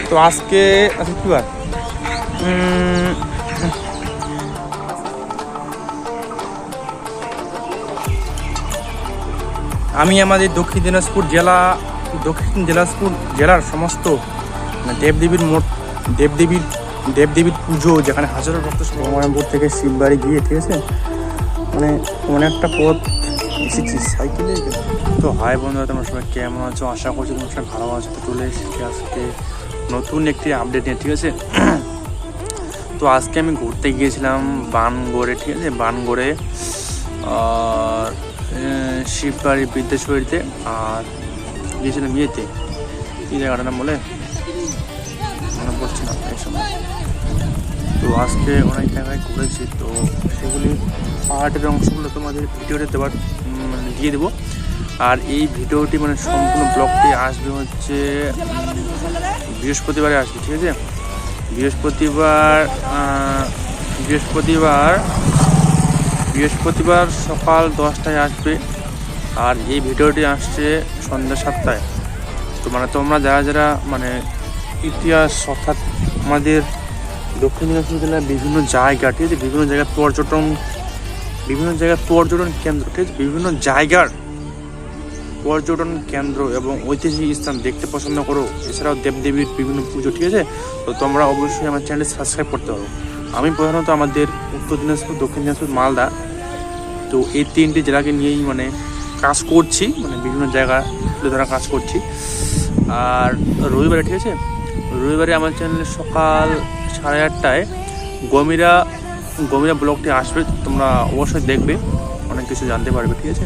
তো আজকে কি বার? আমি আমাদের দক্ষিণ দিনাজপুর জেলার সমস্ত দেবদেবীর পুজো, যেখানে হাজারো ভক্ত মহারামপুর থেকে শিববাড়ি গিয়ে, ঠিক আছে, মানে অনেকটা পথ এসেছি সাইকেলে। তো হাই বন্ধুরা, তোমরা সবাই কেমন আছো? আশা করছি তোমরা সবাই ভালো আছো। তো চলে এসেছি আজকে নতুন একটি আপডেট নিয়ে, ঠিক আছে। তো আজকে আমি ঘুরতে গিয়েছিলাম বানগড়ে, ঠিক আছে, বানগড়ে আর শিববাড়ি বিদ্যেশ্বরীতে, আর গিয়েছিলাম ইয়েতে, কী জায়গাটার নাম বলে মনে পড়ছে না এই সময়। তো আজকে অনেক জায়গায় ঘুরেছি, তো সেগুলি পাহাড়ের অংশগুলো তোমাদের ভিডিওতে দিয়ে দেবো। আর এই ভিডিওটি মানে সম্পূর্ণ ব্লগটি আসবে হচ্ছে বৃহস্পতিবারে আসবে, ঠিক আছে। বৃহস্পতিবার সকাল 10টায় আসবে, আর এই ভিডিওটি আসছে সন্ধ্যা 7টায়। তো মানে তোমরা যারা মানে ইতিহাস, অর্থাৎ আমাদের দক্ষিণ দিনাজপুর জেলার বিভিন্ন জায়গা, ঠিক আছে, বিভিন্ন জায়গার পর্যটন কেন্দ্র, ঠিক আছে, বিভিন্ন জায়গার পর্যটন কেন্দ্র এবং ঐতিহাসিক স্থান দেখতে পছন্দ করো, এছাড়াও দেবদেবীর বিভিন্ন পুজো, ঠিক আছে, তো তোমরা অবশ্যই আমার চ্যানেল সাবস্ক্রাইব করতে পারো। আমি প্রধানত আমাদের উত্তর দিনাজপুর, দক্ষিণ দিনাজপুর, মালদা, তো এই 3টি জেলাকে নিয়েই মানে কাজ করছি, মানে বিভিন্ন জায়গা তুলে ধরা কাজ করছি। আর রবিবারে, ঠিক আছে, রবিবারে আমার চ্যানেলে সকাল 8:30টায় গমিরা ব্লগটি আসবে, তোমরা অবশ্যই দেখবে, অনেক কিছু জানতে পারবে, ঠিক আছে।